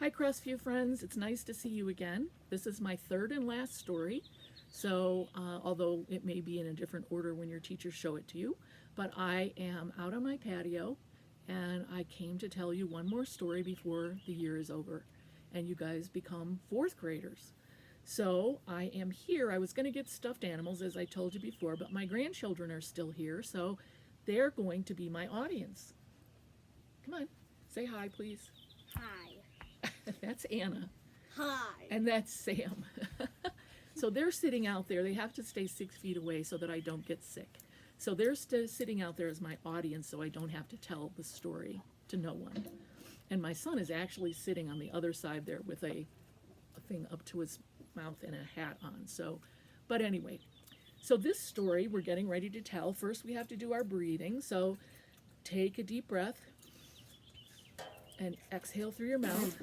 Hi, Crestview friends. It's nice to see you again. This is my third and last story. So, although it may be in a different order when your teachers show it to you, but I am out on my patio and I came to tell you one more story before the year is over and you guys become fourth graders. So, I am here. I was going to get stuffed animals, as I told you before, but my grandchildren are still here, so they're going to be my audience. Come on, say hi, please. Hi. That's Anna. Hi. And that's Sam. So they're sitting out there. They have to stay 6 feet away so that I don't get sick. So they're sitting out there as my audience so I don't have to tell the story to no one. And my son is actually sitting on the other side there with a thing up to his mouth and a hat on. So, but anyway, so this story we're getting ready to tell. First, we have to do our breathing. So take a deep breath and exhale through your mouth.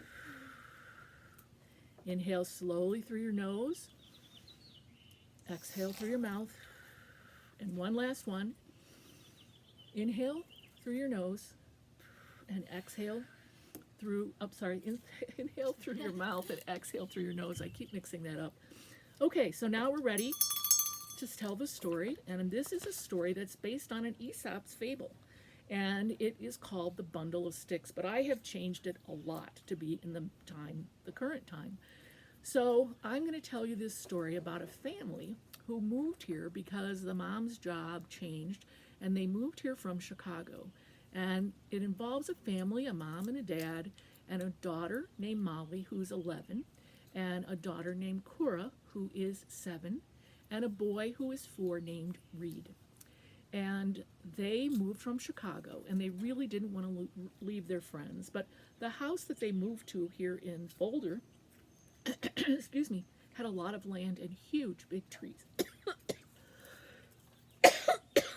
Inhale slowly through your nose. Exhale through your mouth. And one last one. Inhale through your nose and exhale through, inhale through your mouth and exhale through your nose. I keep mixing that up. Okay, so now we're ready to tell the story. And this is a story that's based on an Aesop's fable. And it is called The Bundle of Sticks, but I have changed it a lot to be in the current time. So I'm going to tell you this story about a family who moved here because the mom's job changed and they moved here from Chicago. And it involves a family, a mom and a dad, and a daughter named Molly, who's 11, and a daughter named Cora, who is 7, and a boy who is 4 named Reed. And they moved from Chicago, and they really didn't want to leave their friends. But the house that they moved to here in Boulder, excuse me, had a lot of land and huge big trees.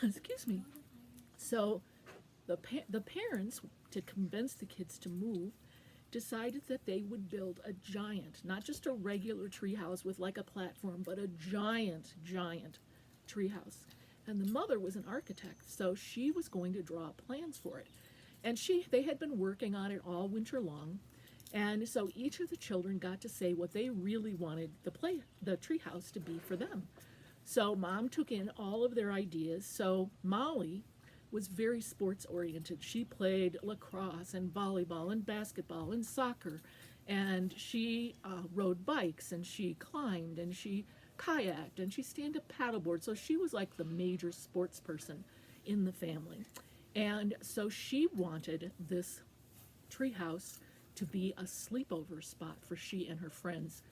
Excuse me. So the parents, to convince the kids to move, decided that they would build a giant, not just a regular tree house with like a platform, but a giant, giant tree house. And the mother was an architect, so she was going to draw plans for it. And they had been working on it all winter long. And so each of the children got to say what they really wanted the tree house to be for them. So Mom took in all of their ideas. So Molly was very sports oriented. She played lacrosse and volleyball and basketball and soccer. And she rode bikes and she climbed and she kayaked and she stand-up paddleboard. So she was like the major sports person in the family. And so she wanted this treehouse to be a sleepover spot for she and her friends,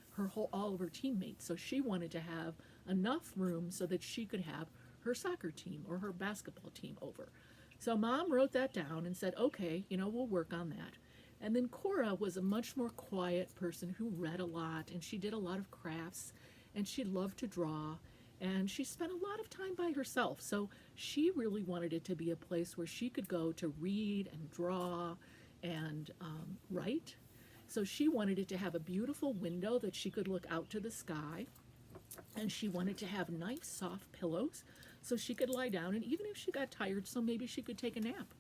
all of her teammates. So she wanted to have enough room so that she could have her soccer team or her basketball team over. So Mom wrote that down and said, okay, we'll work on that. And then Cora was a much more quiet person who read a lot and she did a lot of crafts and she loved to draw and she spent a lot of time by herself. So she really wanted it to be a place where she could go to read and draw and write. So she wanted it to have a beautiful window that she could look out to the sky. And she wanted to have nice soft pillows so she could lie down, and even if she got tired, so maybe she could take a nap.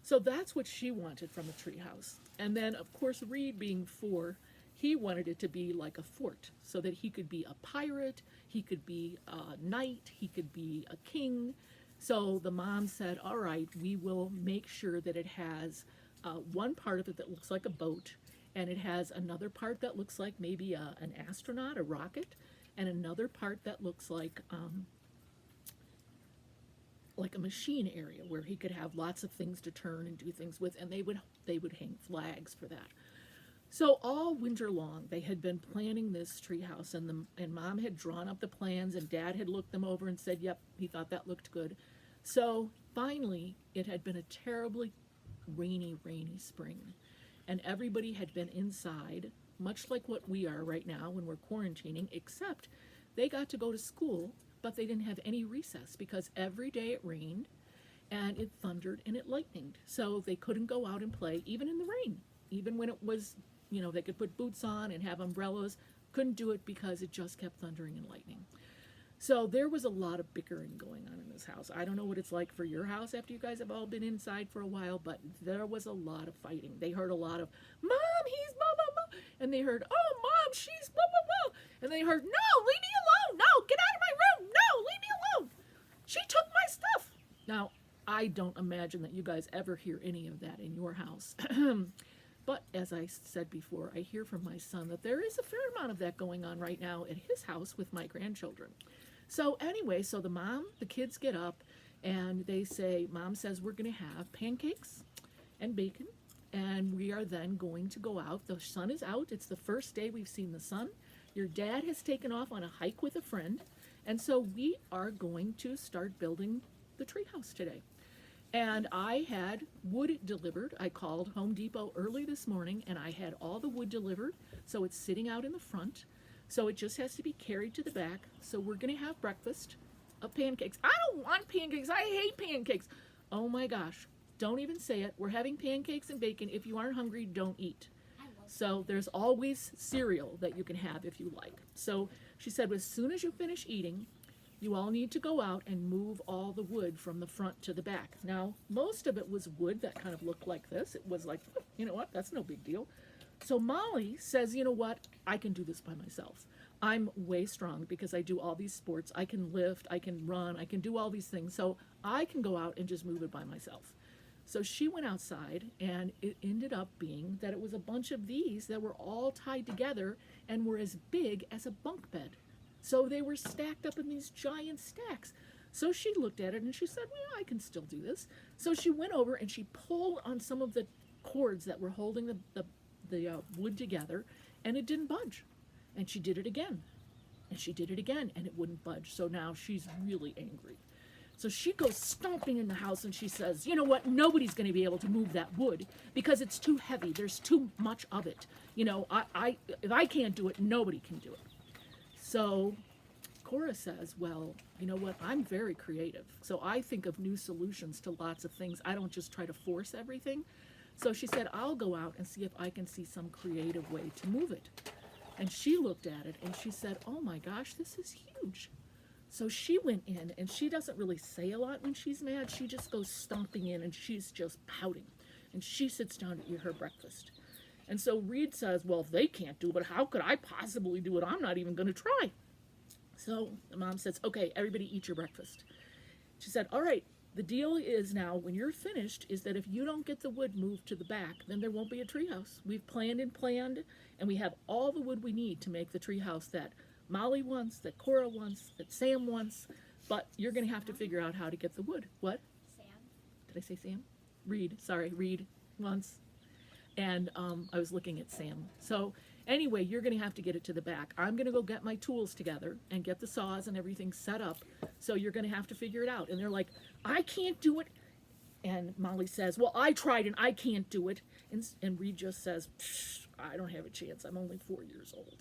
So that's what she wanted from a treehouse. And then, of course, Reed being 4, he wanted it to be like a fort so that he could be a pirate, he could be a knight, he could be a king. So the mom said, all right, we will make sure that it has one part of it that looks like a boat, and it has another part that looks like maybe an astronaut, a rocket, and another part that looks like a machine area where he could have lots of things to turn and do things with, and they would hang flags for that. So all winter long they had been planning this treehouse, and Mom had drawn up the plans, and Dad had looked them over and said, yep, he thought that looked good. So finally, it had been a terribly rainy spring, and everybody had been inside, much like what we are right now when we're quarantining, except they got to go to school, but they didn't have any recess because every day it rained and it thundered and it lightened. So they couldn't go out and play even in the rain. Even when it was, they could put boots on and have umbrellas, couldn't do it because it just kept thundering and lightning. So there was a lot of bickering going on in this house. I don't know what it's like for your house after you guys have all been inside for a while, but there was a lot of fighting. They heard a lot of, Mom, he's blah, blah, blah. And they heard, oh, Mom, she's blah, blah, blah. And they heard, no, leave me alone. No, get out of my room. No, leave me alone. She took my stuff. Now, I don't imagine that you guys ever hear any of that in your house. But as I said before, I hear from my son that there is a fair amount of that going on right now at his house with my grandchildren. So anyway, so the kids get up and they say, Mom says we're going to have pancakes and bacon, and we are then going to go out. The sun is out. It's the first day we've seen the sun. Your dad has taken off on a hike with a friend, and so we are going to start building the treehouse today. And I had wood delivered. I called Home Depot early this morning, and I had all the wood delivered, so it's sitting out in the front. So it just has to be carried to the back. So we're going to have breakfast of pancakes. I don't want pancakes. I hate pancakes. Oh my gosh. Don't even say it. We're having pancakes and bacon. If you aren't hungry, don't eat. So there's always cereal that you can have if you like. So she said, as soon as you finish eating, you all need to go out and move all the wood from the front to the back. Now, most of it was wood that kind of looked like this. It was like, oh, you know what, that's no big deal. So Molly says, you know what, I can do this by myself. I'm way strong because I do all these sports. I can lift, I can run, I can do all these things. So I can go out and just move it by myself. So she went outside, and it ended up being that it was a bunch of these that were all tied together and were as big as a bunk bed. So they were stacked up in these giant stacks. So she looked at it and she said, well, I can still do this. So she went over and she pulled on some of the cords that were holding the wood together, and it didn't budge. And she did it again. And she did it again, and it wouldn't budge. So now she's really angry. So she goes stomping in the house and she says, you know what, nobody's going to be able to move that wood because it's too heavy. There's too much of it. You know, if I can't do it, nobody can do it. So Cora says, well, you know what, I'm very creative. So I think of new solutions to lots of things. I don't just try to force everything. So she said, I'll go out and see if I can see some creative way to move it. And she looked at it and she said, oh my gosh, this is huge. So she went in, and she doesn't really say a lot when she's mad. She just goes stomping in, and she's just pouting. And she sits down to eat her breakfast. And so Reed says, well, if they can't do it, how could I possibly do it? I'm not even going to try. So the mom says, okay, everybody eat your breakfast. She said, all right, the deal is now, when you're finished, is that if you don't get the wood moved to the back, then there won't be a treehouse. We've planned, and we have all the wood we need to make the treehouse that Molly wants, that Cora wants, that Sam wants, but you're going to have to figure out how to get the wood. What? Sam. Did I say Sam? Reed. Sorry, Reed wants. And I was looking at Sam. So anyway, you're going to have to get it to the back. I'm going to go get my tools together and get the saws and everything set up. So you're going to have to figure it out. And they're like, I can't do it. And Molly says, well, I tried and I can't do it. And Reed just says, I don't have a chance. I'm only 4 years old.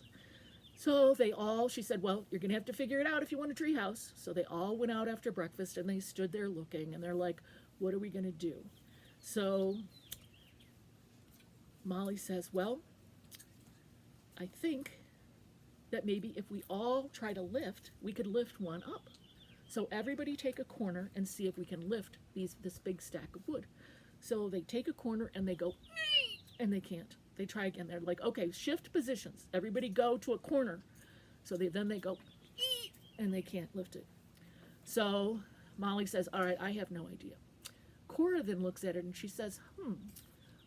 So she said, well, you're going to have to figure it out if you want a treehouse. So they all went out after breakfast, and they stood there looking, and they're like, what are we going to do? So Molly says, well, I think that maybe if we all try to lift, we could lift one up. So everybody take a corner and see if we can lift this big stack of wood. So they take a corner and they go, and they can't. They try again. They're like, okay, shift positions. Everybody go to a corner. So then they go, and they can't lift it. So Molly says, all right, I have no idea. Cora then looks at it and she says,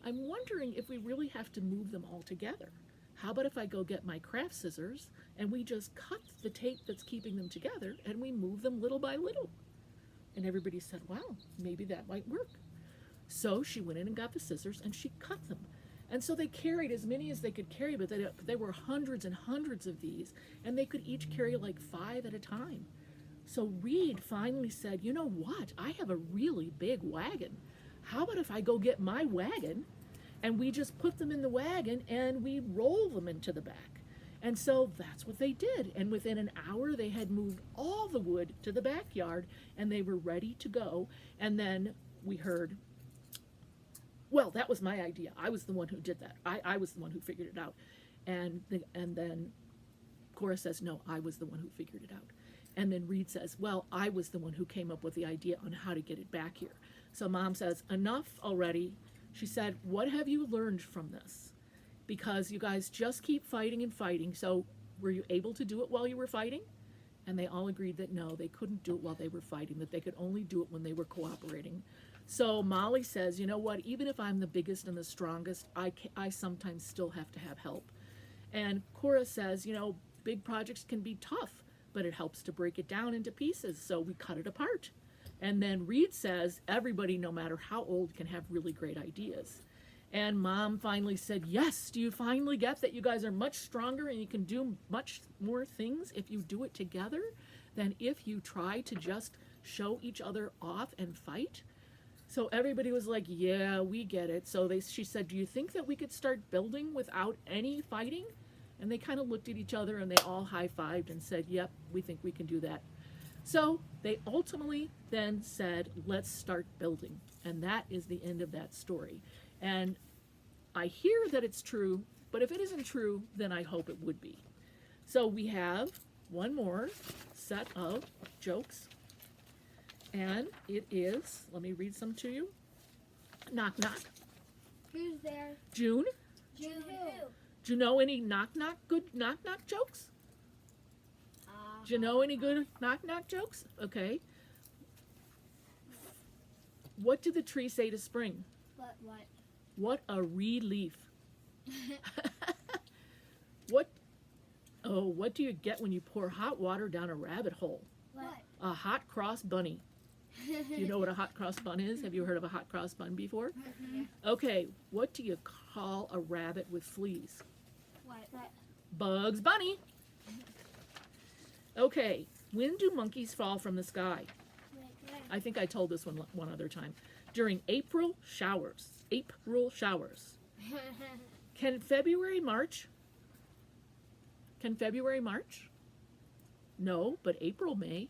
I'm wondering if we really have to move them all together. How about if I go get my craft scissors and we just cut the tape that's keeping them together and we move them little by little? And everybody said, wow, maybe that might work. So she went in and got the scissors and she cut them. And so they carried as many as they could carry, but there were hundreds and hundreds of these, and they could each carry like 5 at a time. So Reed finally said, you know what? I have a really big wagon. How about if I go get my wagon, and we just put them in the wagon, and we roll them into the back? And so that's what they did. And within an hour, they had moved all the wood to the backyard, and they were ready to go. And then we heard, well, that was my idea. I was the one who did that. I was the one who figured it out. And then Cora says, no, I was the one who figured it out. And then Reed says, well, I was the one who came up with the idea on how to get it back here. So Mom says, enough already. She said, what have you learned from this? because you guys just keep fighting and fighting. So were you able to do it while you were fighting? And they all agreed that no, they couldn't do it while they were fighting, that they could only do it when they were cooperating. So Molly says, you know what, even if I'm the biggest and the strongest, I sometimes still have to have help. And Cora says, you know, big projects can be tough, but it helps to break it down into pieces, so we cut it apart. And then Reed says, everybody, no matter how old, can have really great ideas. And Mom finally said, yes, do you finally get that you guys are much stronger and you can do much more things if you do it together than if you try to just show each other off and fight? So everybody was like, yeah, we get it. So she said, do you think that we could start building without any fighting? And they kind of looked at each other and they all high-fived and said, yep, we think we can do that. So they ultimately then said, let's start building. And that is the end of that story. And I hear that it's true, but if it isn't true, then I hope it would be. So we have one more set of jokes. And it is, let me read some to you. Knock, knock. Who's there? June, June who? do you know any good knock, knock jokes? Do you know any good knock, knock jokes? Okay. What did the tree say to spring? What? What a relief. What do you get when you pour hot water down a rabbit hole? What? A hot cross bunny. Do you know what a hot cross bun is? Have you heard of a hot cross bun before? Okay, what do you call a rabbit with fleas? What? Bugs Bunny. Okay, when do monkeys fall from the sky? I think I told this one other time. During April showers. April showers. Can February March? Can February March? No, but April may.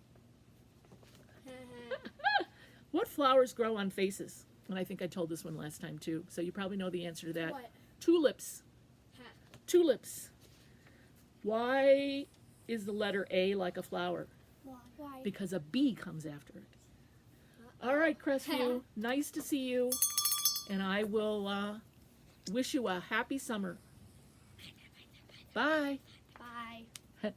What flowers grow on faces? And I think I told this one last time too, so you probably know the answer to that. What? Tulips. Tulips. Why is the letter A like a flower? Why? Because a bee comes after it. All right, Crestview, nice to see you, and I will wish you a happy summer. Bye. Bye.